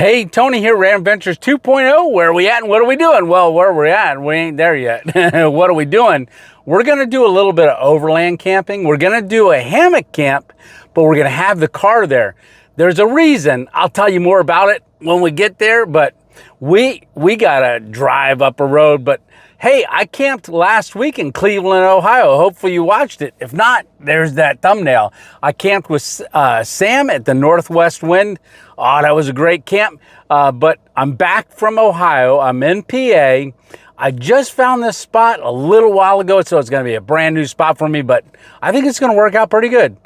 Hey, Tony here, Ram Adventures 2.0. Where are we at and what are we doing? Well, where we're at, we ain't there yet. What are we doing? We're going to do a little bit of overland camping. We're going to do a hammock camp, but we're going to have the car there. There's a reason. I'll tell you more about it when we get there, but we got to drive up a road. But hey, I camped last week in Cleveland, Ohio. Hopefully you watched it. If not, there's that thumbnail. I camped with Sam at the Northwest Wind. Oh, that was a great camp. But I'm back from Ohio. I'm in PA. I just found this spot a little while ago, so it's going to be a brand new spot for me, but I think it's going to work out pretty good.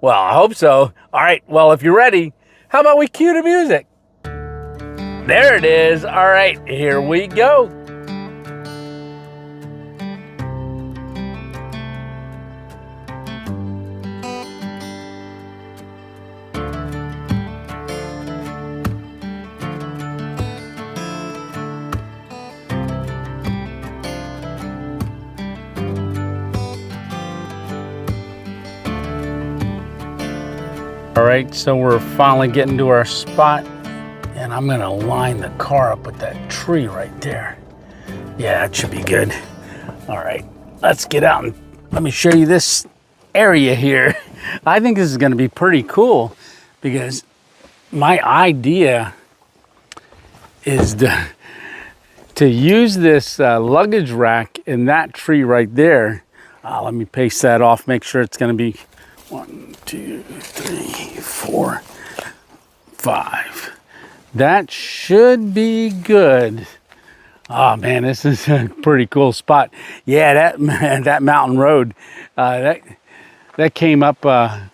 Well, I hope so. All right, well, if you're ready, how about we cue the music? There it is. All right, here we go. All right, so we're finally getting to our spot, and I'm gonna line the car up with that tree right there. Yeah, that should be good. All right, let's get out and let me show you this area here. I think this is gonna be pretty cool because my idea is to use this luggage rack in that tree right there. Let me paste that off, make sure it's gonna be 1, 2, 3, 4, 5. That should be good. Oh man, this is a pretty cool spot. Yeah, that mountain road, that came up a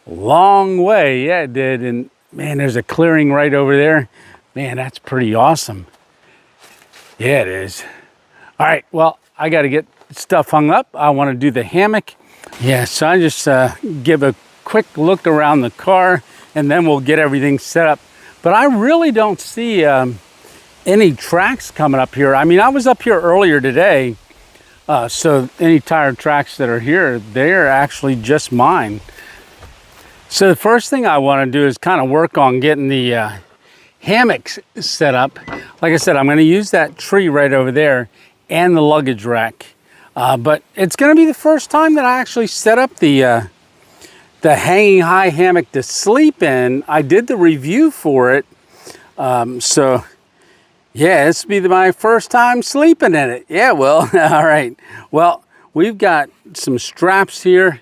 long way. Yeah, it did. And man, there's a clearing right over there. Man, that's pretty awesome. Yeah, it is. All right, well, I got to get stuff hung up. I want to do the hammock. Yeah, so I just give a quick look around the car and then we'll get everything set up. But I really don't see any tracks coming up here. I mean, I was up here earlier today, so any tire tracks that are here, they're actually just mine. So the first thing I want to do is kind of work on getting the hammocks set up. Like I said, I'm going to use that tree right over there and the luggage rack. But it's going to be the first time that I actually set up the hanging high hammock to sleep in. I did the review for it. So yeah, this will be my first time sleeping in it. Yeah, well, all right. Well, we've got some straps here.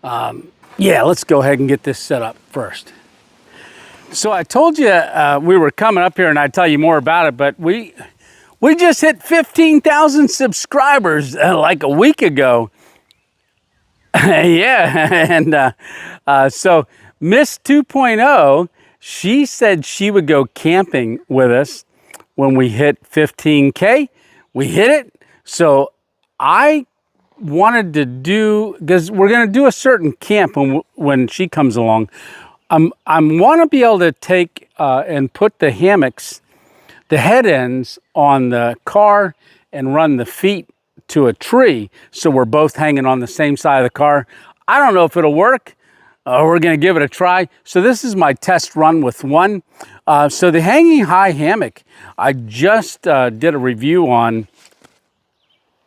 Yeah, let's go ahead and get this set up first. So I told you we were coming up here and I'd tell you more about it, but we just hit 15,000 subscribers like a week ago. Yeah, and so Miss 2.0, she said she would go camping with us when we hit 15K. We hit it, so I wanted to do, because we're going to do a certain camp when she comes along. I want to be able to take and put the hammocks, the head ends on the car and run the feet to a tree so we're both hanging on the same side of the car. I don't know if it'll work. We're going to give it a try. So this is my test run with one. So the hanging high hammock, I just did a review on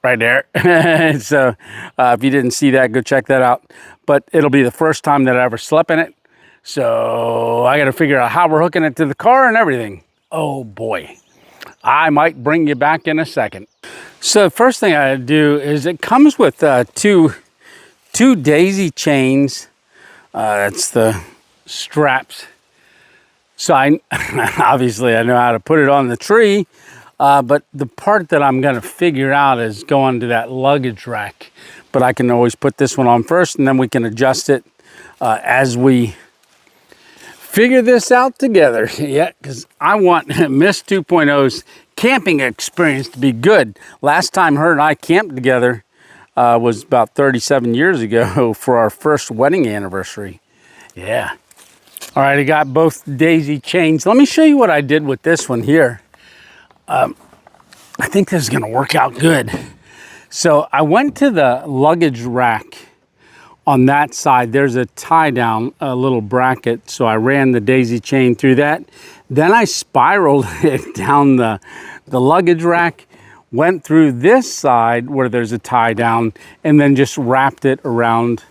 right there. So if you didn't see that, go check that out. But it'll be the first time that I ever slept in it. So I got to figure out how we're hooking it to the car and everything. Oh boy, I might bring you back in a second. So the first thing I do is it comes with two daisy chains. That's the straps. So obviously I know how to put it on the tree, but the part that I'm going to figure out is going to that luggage rack. But I can always put this one on first and then we can adjust it as we figure this out together. Yeah, because I want Miss 2.0's camping experience to be good. Last time her and I camped together was about 37 years ago for our first wedding anniversary. Yeah. All right, I got both daisy chains. Let me show you what I did with this one here. I think this is going to work out good. So I went to the luggage rack on that side, there's a tie down, a little bracket. So I ran the daisy chain through that. Then I spiraled it down the luggage rack, went through this side where there's a tie down, and then just wrapped it around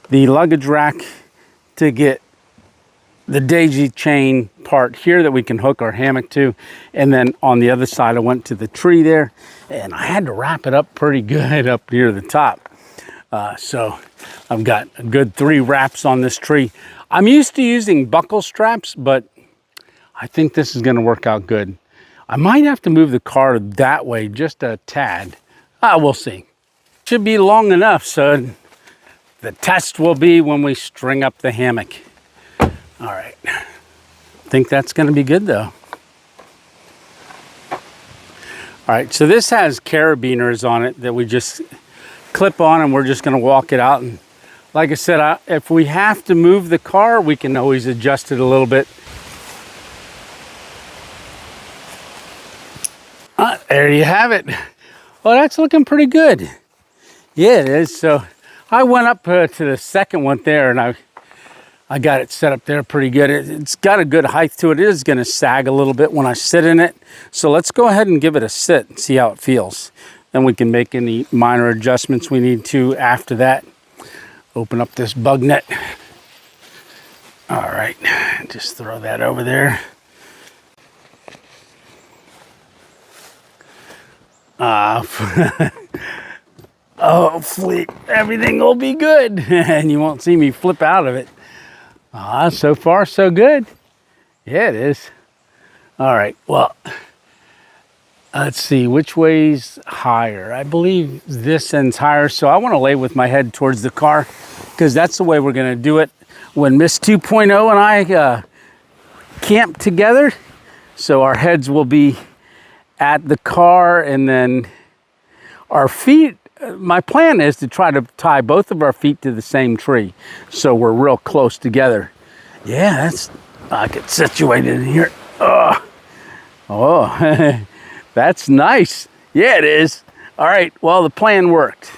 the luggage rack to get the daisy chain part here that we can hook our hammock to. And then on the other side, I went to the tree there, and I had to wrap it up pretty good up near the top. So I've got a good 3 wraps on this tree. I'm used to using buckle straps, but I think this is going to work out good. I might have to move the car that way just a tad. We'll see. Should be long enough, so the test will be when we string up the hammock. All right, I think that's going to be good though. All right, so this has carabiners on it that we just clip on, and we're just going to walk it out. And like I said, if we have to move the car, we can always adjust it a little bit. There you have it. Well, that's looking pretty good. Yeah, it is. So I went up to the second one there, and I got it set up there pretty good. It's got a good height to it. It is going to sag a little bit when I sit in it. So let's go ahead and give it a sit and see how it feels. Then we can make any minor adjustments we need to after that. Open up this bug net. All right, just throw that over there. Hopefully everything will be good and you won't see me flip out of it. So far so good. Yeah, it is. All right, well, let's see which way's higher. I believe this end's higher, so I want to lay with my head towards the car because that's the way we're going to do it when Miss 2.0 and I camp together. So our heads will be at the car, and then our feet, my plan is to try to tie both of our feet to the same tree so we're real close together. Yeah, I get situated in here. Oh, that's nice. Yeah, it is. All right, well, the plan worked.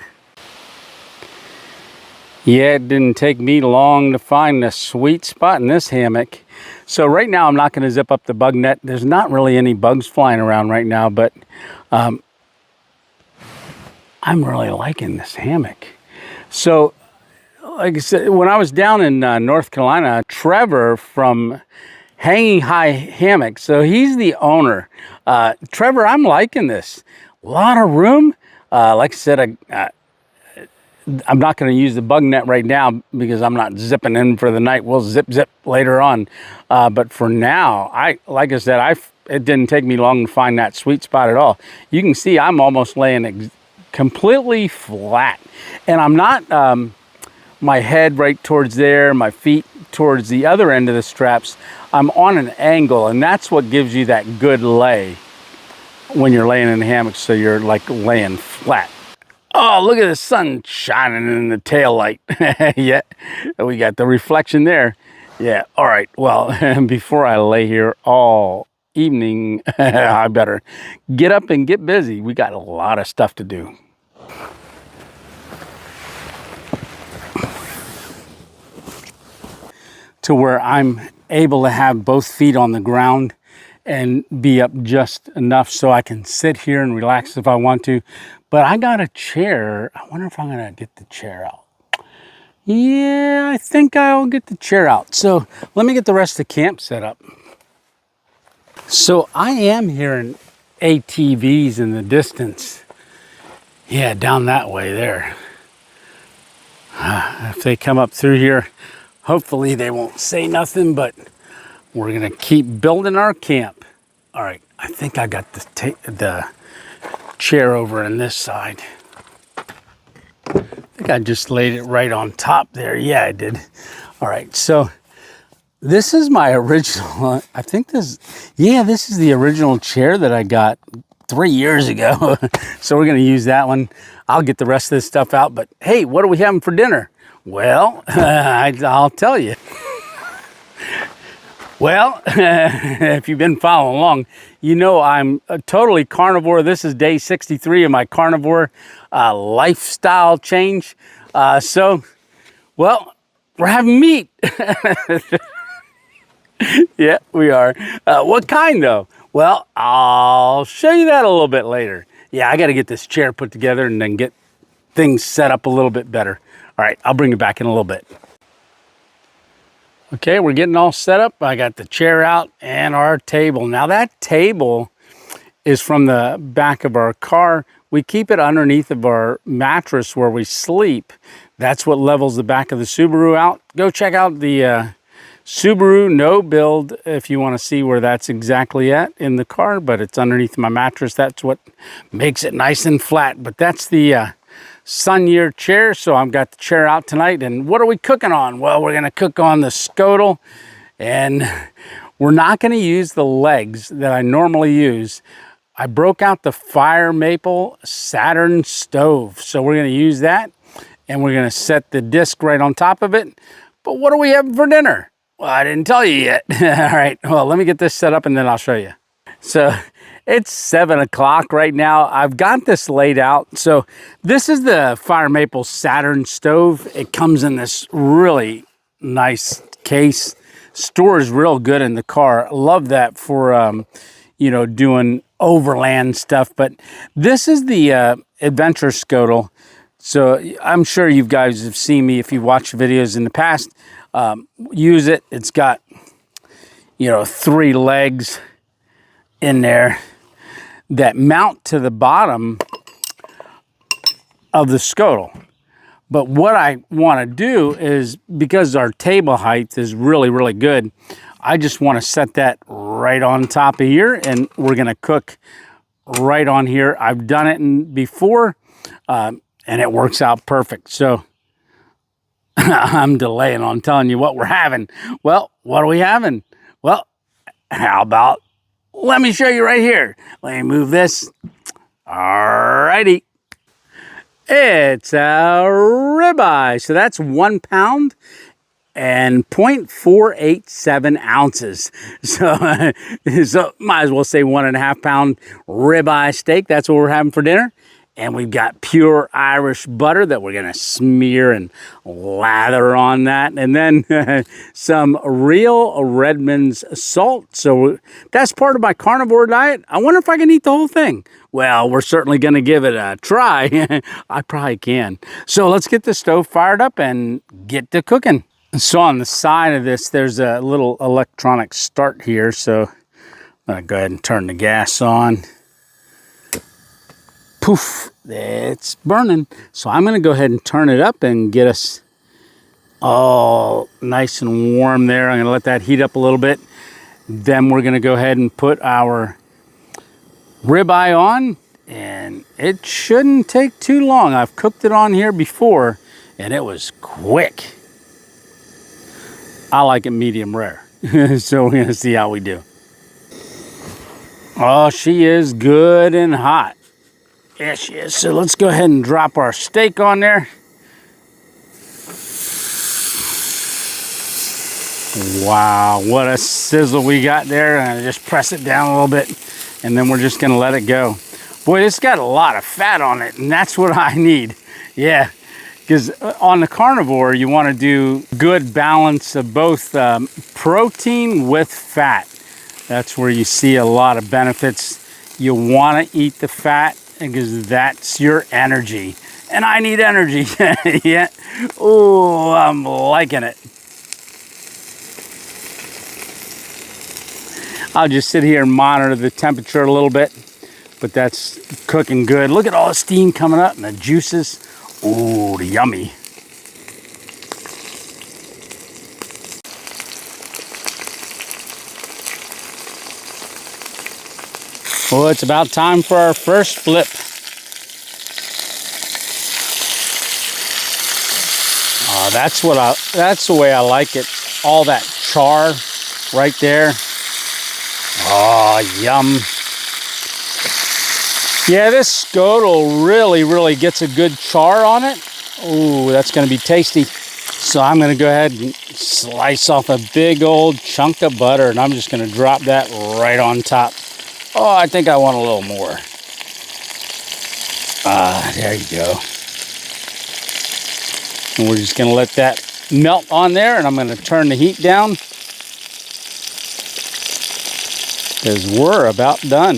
Yeah, it didn't take me long to find the sweet spot in this hammock. So right now I'm not going to zip up the bug net. There's not really any bugs flying around right now, but I'm really liking this hammock. So like I said, when I was down in North Carolina, Trevor from Hanging High Hammock, so he's the owner. Trevor, I'm liking this. A lot of room. Like I said, I'm not going to use the bug net right now because I'm not zipping in for the night. We'll zip later on. But for now, like I said, it didn't take me long to find that sweet spot at all. You can see I'm almost laying completely flat. And I'm not my head right towards there, my feet towards the other end of the straps. I'm on an angle, and that's what gives you that good lay when you're laying in the hammock, so you're like laying flat. Oh, look at the sun shining in the tail light. Yeah, we got the reflection there. Yeah, all right. Well, before I lay here all evening, I better get up and get busy. We got a lot of stuff to do. To where I'm able to have both feet on the ground and be up just enough so I can sit here and relax if I want to. But I got a chair. I wonder if I'm gonna get the chair out. Yeah, I think I'll get the chair out. So let me get the rest of the camp set up. So I am hearing ATVs in the distance. Yeah, down that way there. If they come up through here, hopefully they won't say nothing, but we're gonna keep building our camp. All right, I think I got the chair over on this side. I think I just laid it right on top there. Yeah, I did. All right, so this is my original, I think this is the original chair that I got 3 years ago. So we're gonna use that one. I'll get the rest of this stuff out, but hey, what are we having for dinner? Well, I'll tell you. Well, if you've been following along, you know I'm totally carnivore. This is day 63 of my carnivore lifestyle change. So Well, we're having meat. Yeah, we are. What kind though? Well, I'll show you that a little bit later. Yeah, I got to get this chair put together and then get things set up a little bit better. All right, I'll bring you back in a little bit. Okay, we're getting all set up. I got the chair out and our table. Now that table is from the back of our car. We keep it underneath of our mattress where we sleep. That's what levels the back of the Subaru out. Go check out the Subaru no build if you want to see where that's exactly at in the car, but it's underneath my mattress. That's what makes it nice and flat. But that's the Sun Year chair. So I've got the chair out tonight. And what are we cooking on? Well, we're going to cook on the Skottle, and we're not going to use the legs that I normally use. I broke out the Fire Maple Saturn stove. So we're going to use that, and we're going to set the disc right on top of it. But what are we having for dinner? Well, I didn't tell you yet. All right, well, let me get this set up and then I'll show you. So it's 7 o'clock right now. I've got this laid out. So this is the Fire Maple Saturn stove. It comes in this really nice case. Stores real good in the car. Love that for, you know, doing overland stuff. But this is the Adventure Skottle. So I'm sure you guys have seen me if you've watched videos in the past. Use it. It's got, you know, 3 legs in there that mount to the bottom of the Skottle. But what I want to do is, because our table height is really, really good, I just want to set that right on top of here, and we're going to cook right on here. I've done it before, and it works out perfect. So I'm delaying on telling you what we're having. Well, what are we having? Well, how about, let me show you right here. Let me move this. Alrighty. It's a ribeye. So that's 1 pound and 0.487 ounces. So, so might as well say 1.5 pound ribeye steak. That's what we're having for dinner. And we've got pure Irish butter that we're going to smear and lather on that. And then some real Redmond's salt. So that's part of my carnivore diet. I wonder if I can eat the whole thing. Well, we're certainly going to give it a try. I probably can. So let's get the stove fired up and get to cooking. So on the side of this, there's a little electronic start here. So I'm going to go ahead and turn the gas on. Poof, it's burning. So I'm gonna go ahead and turn it up and get us all nice and warm there. I'm gonna let that heat up a little bit. Then we're gonna go ahead and put our ribeye on, and it shouldn't take too long. I've cooked it on here before and it was quick. I like it medium rare. So we're gonna see how we do. Oh, she is good and hot. Yes, she is. So let's go ahead and drop our steak on there. Wow, what a sizzle we got there. And just press it down a little bit, and then we're just gonna let it go. Boy, it's got a lot of fat on it, and that's what I need. Yeah, because on the carnivore, you want to do good balance of both protein with fat. That's where you see a lot of benefits. You want to eat the fat, because that's your energy. And I need energy. Yeah. Oh, I'm liking it. I'll just sit here and monitor the temperature a little bit, but that's cooking good. Look at all the steam coming up and the juices. Oh, yummy. Well, it's about time for our first flip. That's the way I like it. All that char right there. Oh, yum. Yeah, this Skottle really gets a good char on it. Ooh, that's gonna be tasty. So I'm gonna go ahead and slice off a big old chunk of butter, and I'm just gonna drop that right on top. Oh, I think I want a little more. There you go. And we're just gonna let that melt on there, and I'm gonna turn the heat down because we're about done.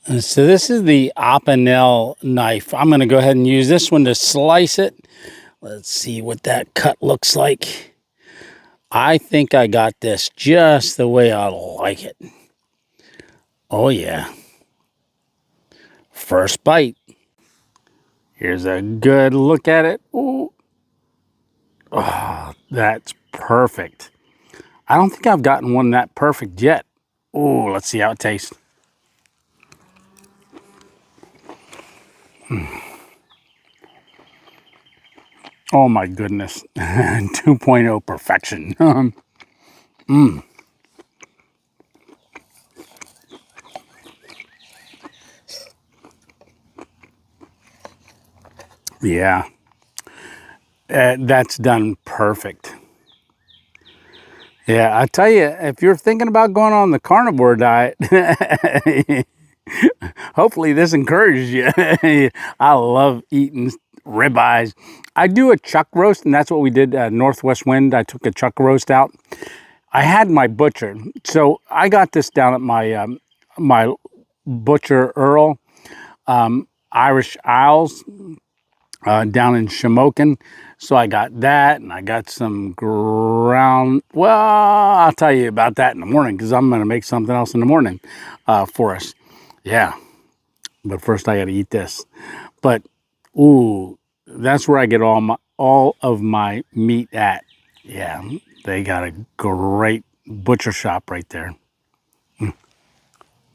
And so this is the Opinel knife. I'm gonna go ahead and use this one to slice it. Let's see what that cut looks like. I think I got this just the way I like it. Oh yeah. First bite. Here's a good look at it. Ooh. Oh, that's perfect. I don't think I've gotten one that perfect yet. Ooh, let's see how it tastes. Oh my goodness. 2.0 perfection. Yeah. That's done perfect. Yeah, I tell you, if you're thinking about going on the carnivore diet, hopefully this encourages you. I love eating ribeyes. I do a chuck roast, and that's what we did at Northwest Wind. I took a chuck roast out. I had my butcher, so I got this down at my my butcher Earl, Irish Isles, down in Shamokin. So I got that, and I got some ground. Well, I'll tell you about that in the morning because I'm going to make something else in the morning for us. Yeah, but first I got to eat this. But ooh, that's where I get all of my meat at. Yeah, they got a great butcher shop right there.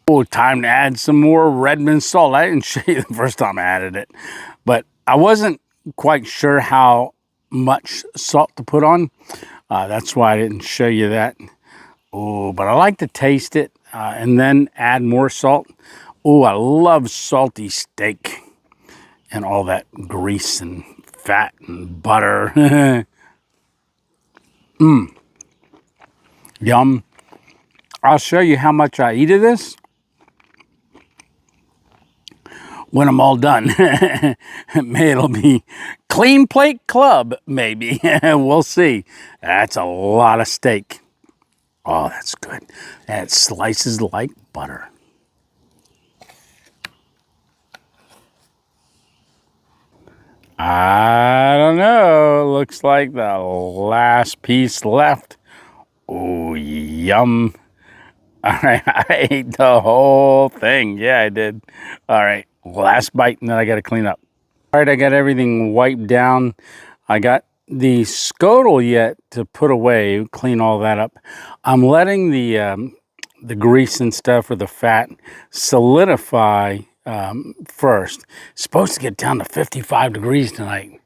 Oh, time to add some more Redmond salt. I didn't show you the first time I added it, but I wasn't quite sure how much salt to put on. That's why I didn't show you that. Oh, but I like to taste it and then add more salt. Oh, I love salty steak and all that grease and fat and butter. Yum. I'll show you how much I eat of this when I'm all done. It'll be clean plate club, maybe. We'll see. That's a lot of steak. Oh, that's good. And it slices like butter. I don't know. Looks like the last piece left. Oh, yum. All right, I ate the whole thing. Yeah, I did. All right, last bite, and then I got to clean up. All right, I got everything wiped down. I got the Skottle yet to put away, clean all that up. I'm letting the grease and stuff or the fat solidify first. It's supposed to get down to 55 degrees tonight.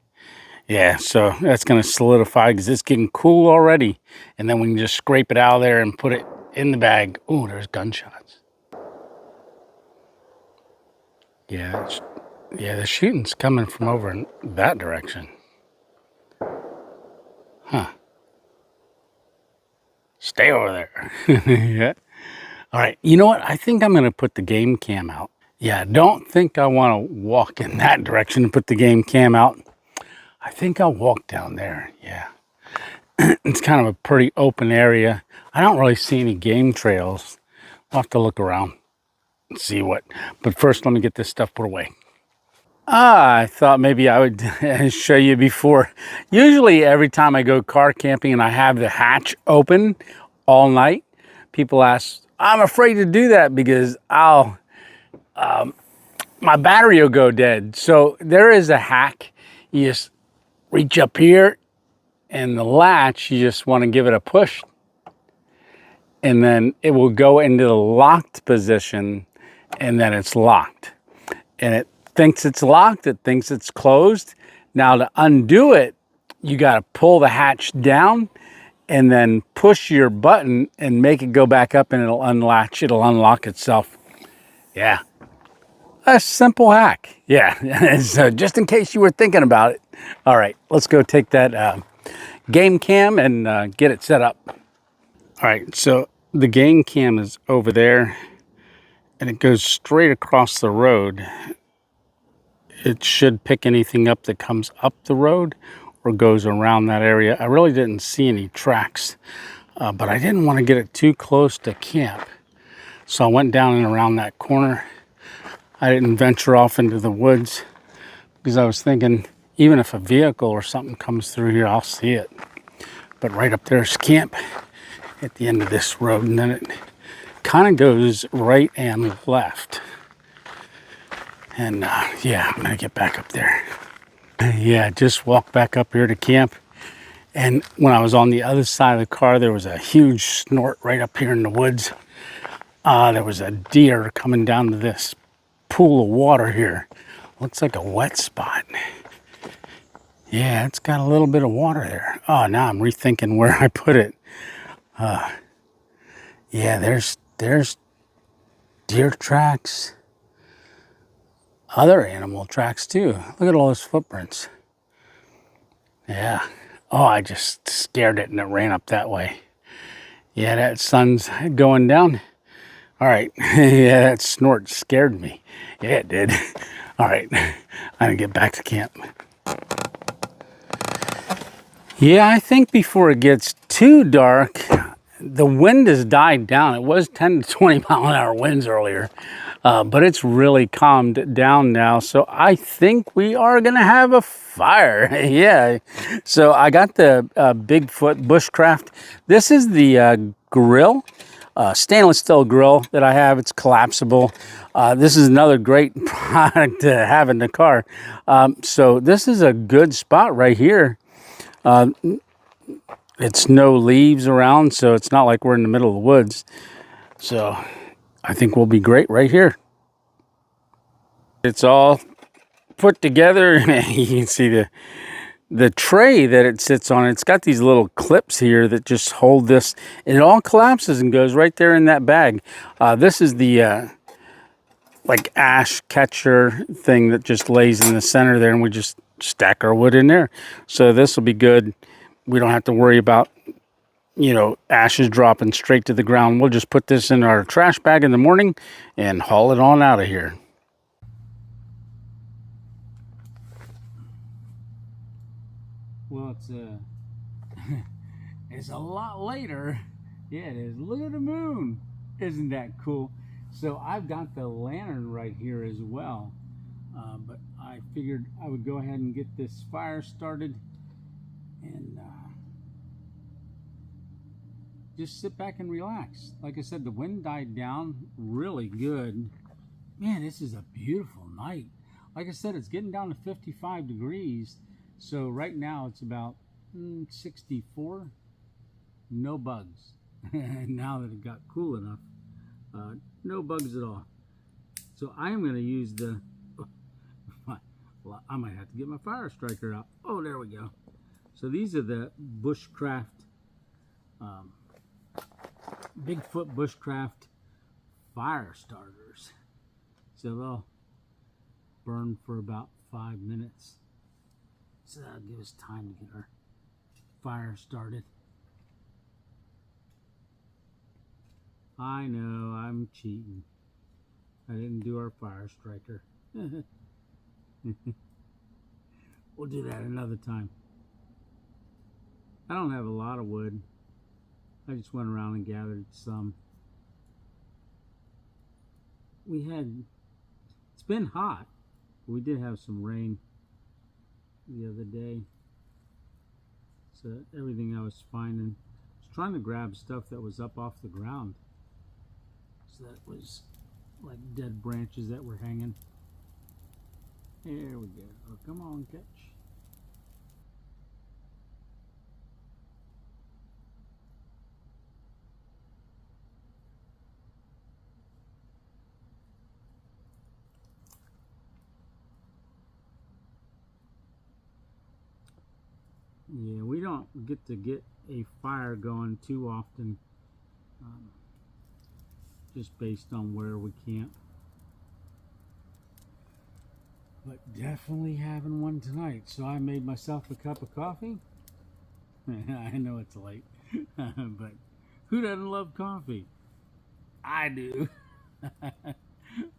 Yeah, so that's going to solidify because it's getting cool already. And then we can just scrape it out of there and put it in the bag. Oh, there's gunshots. Yeah, the shooting's coming from over in that direction. Huh. Stay over there. Yeah. All right, you know what? I think I'm going to put the game cam out. Yeah, I don't think I want to walk in that direction and put the game cam out. I think I'll walk down there, yeah. It's kind of a pretty open area. I don't really see any game trails. I'll have to look around and see what. But first, let me get this stuff put away. I thought maybe I would show you before. Usually every time I go car camping and I have the hatch open all night, people ask, I'm afraid to do that because my battery will go dead. So there is a hack. You just reach up here and the latch, you just want to give it a push and then it will go into the locked position and then it's locked. And it thinks it's locked, it thinks it's closed. Now to undo it, you got to pull the hatch down and then push your button and make it go back up and it'll unlatch, it'll unlock itself. Yeah, a simple hack. Yeah, so just in case you were thinking about it. All right, let's go take that game cam and get it set up. All right, so the game cam is over there and it goes straight across the road. It should pick anything up that comes up the road or goes around that area. I really didn't see any tracks, but I didn't want to get it too close to camp. So I went down and around that corner. I didn't venture off into the woods because I was thinking, even if a vehicle or something comes through here, I'll see it. But right up there's camp at the end of this road, and then it kind of goes right and left. And yeah, I'm gonna get back up there. Yeah, just walked back up here to camp. And when I was on the other side of the car, there was a huge snort right up here in the woods. There was a deer coming down to this pool of water here. Looks like a wet spot. Yeah, it's got a little bit of water there. Oh, now I'm rethinking where I put it. Yeah, there's deer tracks. Other animal tracks too. Look at all those footprints. Yeah. Oh, I just scared it and it ran up that way. Yeah, that sun's going down. All right. Yeah, that snort scared me. Yeah, it did. All right. I'm gonna get back to camp. Yeah, I think before it gets too dark, the wind has died down. It was 10 to 20 mile an hour winds earlier, but it's really calmed down now. So I think we are gonna have a fire. Yeah. So I got the Bigfoot Bushcraft. This is the grill, stainless steel grill that I have. It's collapsible. This is another great product to have in the car. So this is a good spot right here. It's no leaves around, so it's not like we're in the middle of the woods. So I think we'll be great right here. It's all put together. You can see the tray that it sits on. It's got these little clips here that just hold this. It all collapses and goes right there in that bag. This is the like ash catcher thing that just lays in the center there, and we just stack our wood in there. So this will be good. We don't have to worry about, you know, ashes dropping straight to the ground. We'll just put this in our trash bag in the morning and haul it on out of here. Well, it's a lot later. Yeah, it is. Look at the moon. Isn't that cool? So I've got the lantern right here as well. But I figured I would go ahead and get this fire started and just sit back and relax. Like I said, the wind died down really good. Man, this is a beautiful night. Like I said, it's getting down to 55 degrees. So right now it's about 64. No bugs. Now that it got cool enough, no bugs at all. So I'm going to use the, well, I might have to get my fire striker out. Oh, there we go. So these are the Bushcraft, Bigfoot Bushcraft fire starters. So they'll burn for about 5 minutes. So that'll give us time to get our fire started. I know, I'm cheating. I didn't do our fire striker. We'll do that another time. I don't have a lot of wood. I just went around and gathered some. It's been hot. We did have some rain the other day. So everything I was finding, I was trying to grab stuff that was up off the ground. So that was like dead branches that were hanging. Here we go. Oh, come on, catch. Yeah, we don't get a fire going too often, just based on where we camp. But definitely having one tonight. So I made myself a cup of coffee. I know it's late, but Who doesn't love coffee? I do.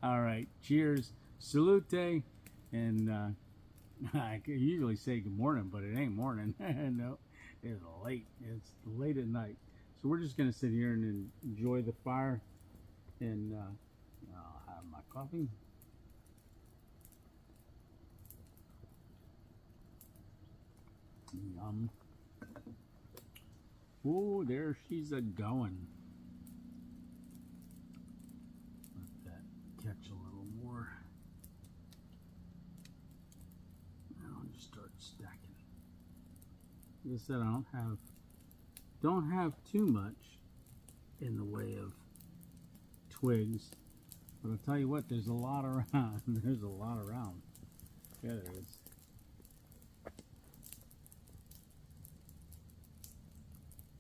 All right, cheers, salute, and I can usually say good morning, but it ain't morning. No, it's late. It's late at night. So we're just gonna sit here and enjoy the fire, and I'll have my coffee. Yum. Oh, there she's a going. Let that catch a little more. Now I'll just start stacking. Like I said, I don't have too much in the way of twigs, but I'll tell you what, there's a lot around. There's a lot around. Yeah, there is.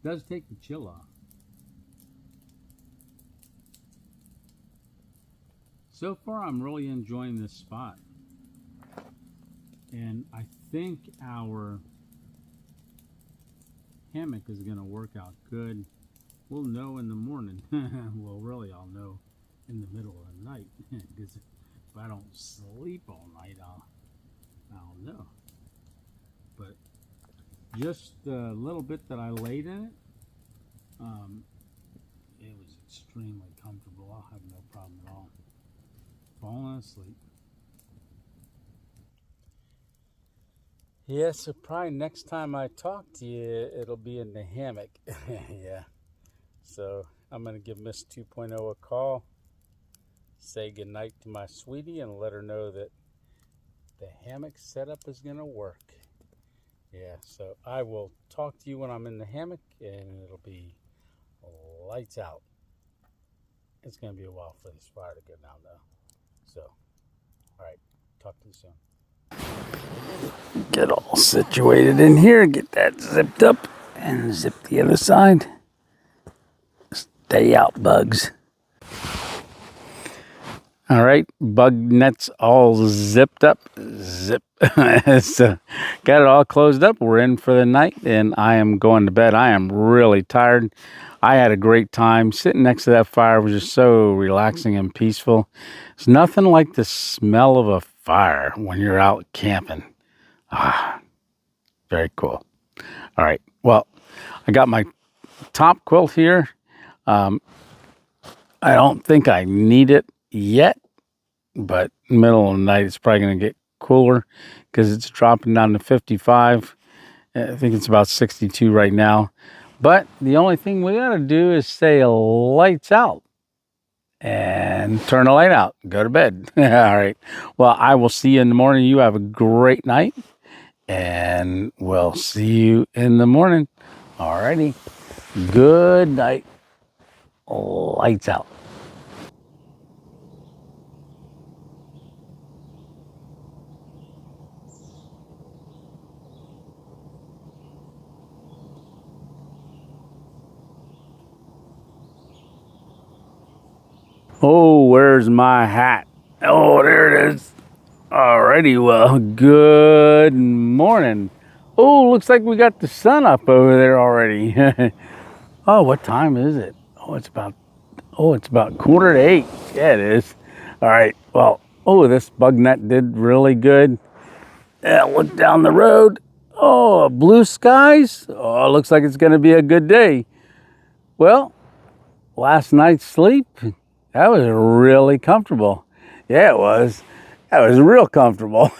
Does take the chill off. So far, I'm really enjoying this spot, and I think our hammock is going to work out good. We'll know in the morning. Well, really, I'll know in the middle of the night, because if I don't sleep all night, I'll know. But just the little bit that I laid in it, it was extremely comfortable. I'll have no problem at all falling asleep. Yeah, so probably next time I talk to you, it'll be in the hammock. Yeah. So I'm going to give Miss 2.0 a call, say goodnight to my sweetie, and let her know that the hammock setup is going to work. Yeah, so I will talk to you when I'm in the hammock, and it'll be lights out. It's going to be a while for this fire to go down, though. So, all right, talk to you soon. Get all situated in here, get that zipped up, and zip the other side. Stay out, bugs. All right, bug nets all zipped up. Zip. So got it all closed up. We're in for the night, and I am going to bed. I am really tired. I had a great time. Sitting next to that fire was just so relaxing and peaceful. It's nothing like the smell of a fire when you're out camping. Ah, very cool. All right, well, I got my top quilt here. I don't think I need it yet, but middle of the night it's probably going to get cooler because it's dropping down to 55. I think it's about 62 right now. But the only thing we got to do is say lights out and turn the light out. Go to bed. All right. Well, I will see you in the morning. You have a great night, and we'll see you in the morning. All righty. Good night. Lights out. Oh, where's my hat? Oh, there it is. Alrighty, well, good morning. Oh, looks like we got the sun up over there already. Oh, what time is it? It's about 7:45. Yeah, it is. All right, well, this bug net did really good. Yeah, look down the road. Oh, blue skies. Oh, looks like it's going to be a good day. Well, last night's sleep, that was really comfortable. Yeah, it was. That was real comfortable.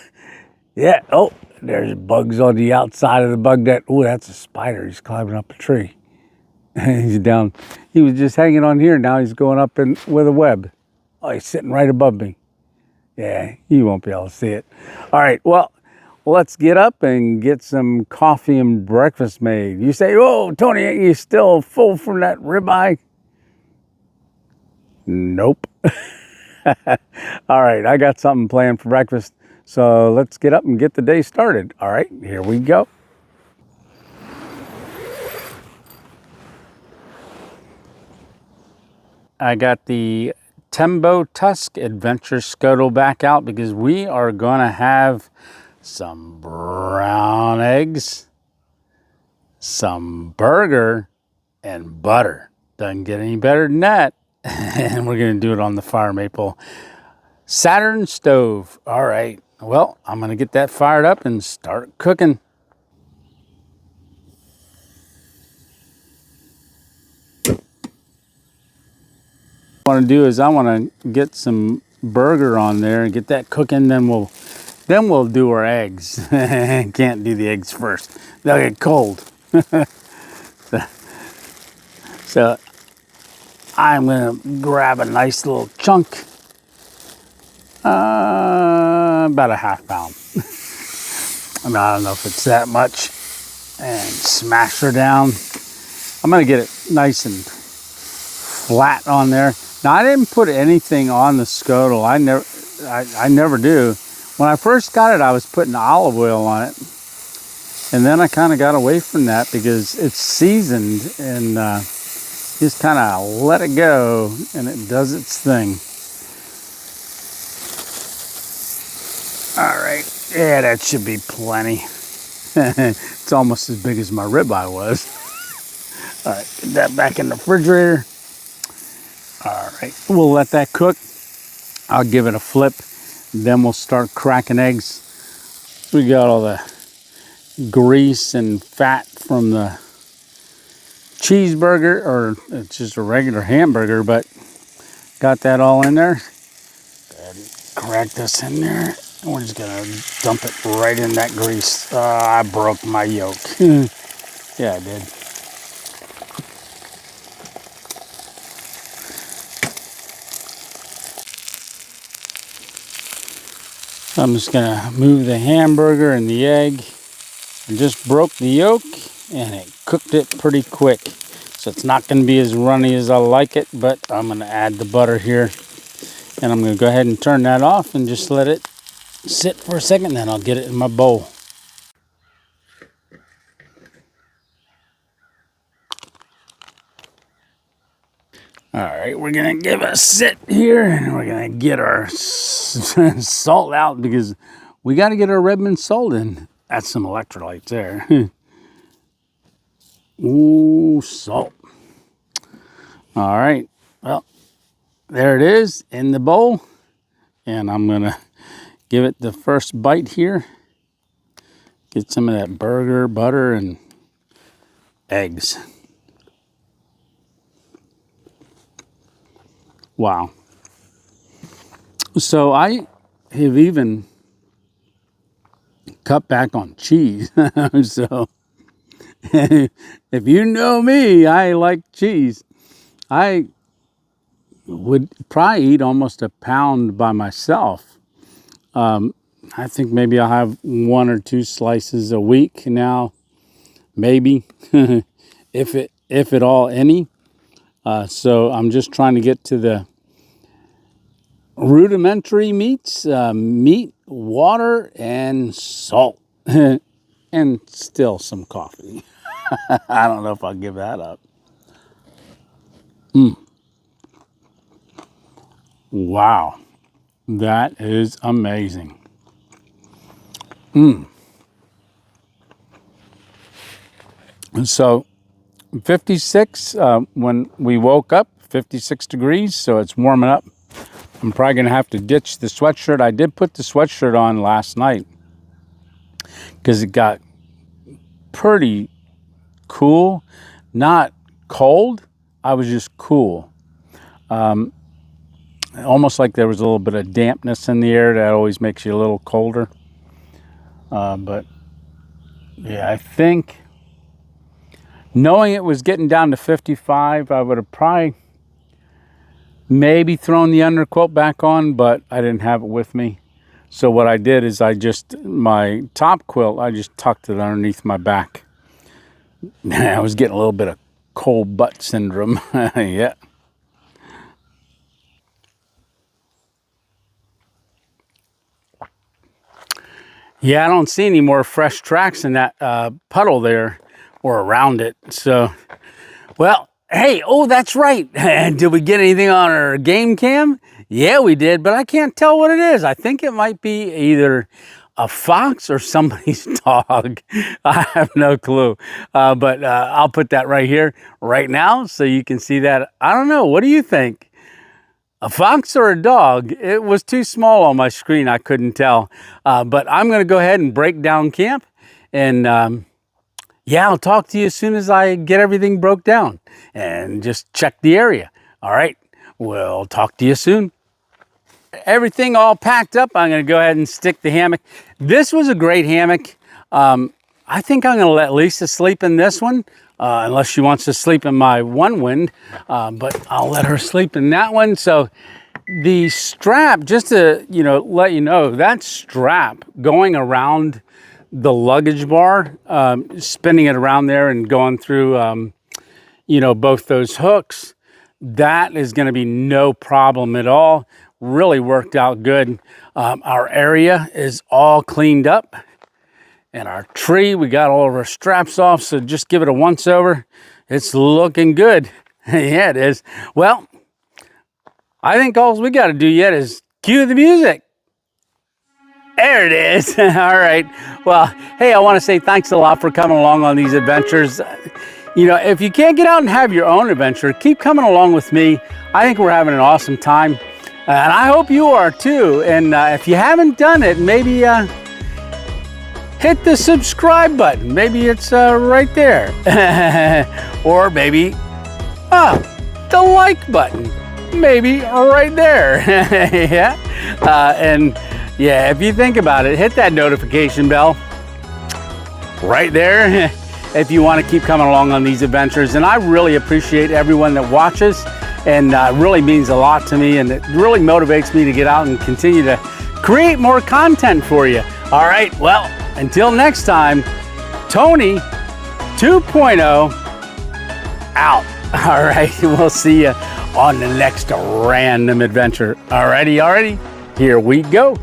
Yeah. Oh, there's bugs on the outside of the bug net. Oh, that's a spider. He's climbing up a tree. He's down. He was just hanging on here. Now he's going up in with a web. Oh, he's sitting right above me. Yeah, you won't be able to see it. All right. Well, let's get up and get some coffee and breakfast made. You say, oh, Tony, ain't you still full from that ribeye? Nope. All right, I got something planned for breakfast, so let's get up and get the day started. All right, here we go. I got the Tempo Tusk Adventure Skottle back out because we are going to have some brown eggs, some burger, and butter. Doesn't get any better than that. And we're going to do it on the fire maple Saturn stove. All right. Well, I'm going to get that fired up and start cooking. What I want to do is I want to get some burger on there and get that cooking. Then we'll do our eggs. Can't do the eggs first. They'll get cold. So I'm going to grab a nice little chunk. About a half pound. I mean, I don't know if it's that much. And smash her down. I'm going to get it nice and flat on there. Now, I didn't put anything on the Skottle. I never do. When I first got it, I was putting olive oil on it. And then I kind of got away from that because it's seasoned and just kind of let it go and it does its thing. All right, yeah, that should be plenty. It's almost as big as my ribeye was. All right, get that back in the refrigerator. All right, we'll let that cook. I'll give it a flip. Then we'll start cracking eggs. We got all the grease and fat from the cheeseburger, or it's just a regular hamburger, but got that all in there. Go ahead and crack this in there. And we're just gonna dump it right in that grease. I broke my yolk. Yeah, I did. I'm just gonna move the hamburger and the egg. I just broke the yolk and it cooked it pretty quick. So it's not gonna be as runny as I like it, but I'm gonna add the butter here. And I'm gonna go ahead and turn that off and just let it sit for a second, then I'll get it in my bowl. All right, we're gonna give it a sit here and we're gonna get our salt out because we gotta get our Redmond salt in. That's some electrolytes there. Ooh, salt. All right, well, there it is in the bowl. And I'm gonna give it the first bite here. Get some of that burger, butter, and eggs. Wow. So I have even cut back on cheese. So if you know me, I like cheese. I would probably eat almost a pound by myself. I think maybe I'll have 1 or 2 slices a week now, maybe, if at all any. So I'm just trying to get to the rudimentary meats, meat, water, and salt, and still some coffee. I don't know if I'll give that up. Wow, that is amazing. And so 56 when we woke up, 56 degrees, so it's warming up. I'm probably gonna have to ditch the sweatshirt. I did put the sweatshirt on last night because it got pretty cool, not cold. I was just cool. Almost like there was a little bit of dampness in the air. That always makes you a little colder. But yeah, I think knowing it was getting down to 55, I would have probably maybe thrown the underquilt back on, but I didn't have it with me. So what I did is my top quilt, I just tucked it underneath my back. I was getting a little bit of cold butt syndrome. Yeah. Yeah, I don't see any more fresh tracks in that puddle there or around it. So, well, hey, oh, that's right. Did we get anything on our game cam? Yeah, we did, but I can't tell what it is. I think it might be either a fox or somebody's dog. I have no clue, but I'll put that right here right now so you can see that. I don't know. What do you think? A fox or a dog? It was too small on my screen. I couldn't tell, but I'm going to go ahead and break down camp, and yeah, I'll talk to you as soon as I get everything broke down and just check the area. All right, we'll talk to you soon. Everything all packed up. I'm going to go ahead and stick the hammock. This was a great hammock. I think I'm going to let Lisa sleep in this one, unless she wants to sleep in my ONEWIND, but I'll let her sleep in that one. So the strap, just to let you know, that strap going around the luggage bar, spinning it around there and going through, both those hooks, that is going to be no problem at all. Really worked out good. Our area is all cleaned up. And our tree, we got all of our straps off, so just give it a once over. It's looking good. Yeah, it is. Well, I think all we got to do yet is cue the music. There it is. All right. Well, hey, I want to say thanks a lot for coming along on these adventures. If you can't get out and have your own adventure, keep coming along with me. I think we're having an awesome time. And I hope you are too. And if you haven't done it, maybe hit the subscribe button. Maybe it's right there. Or maybe the like button. Maybe right there. Yeah. And yeah, if you think about it, hit that notification bell right there if you want to keep coming along on these adventures. And I really appreciate everyone that watches, and it really means a lot to me, and it really motivates me to get out and continue to create more content for you. All right, well, until next time, Tony 2.0 out. All right, we'll see you on the next random adventure. Alrighty, here we go.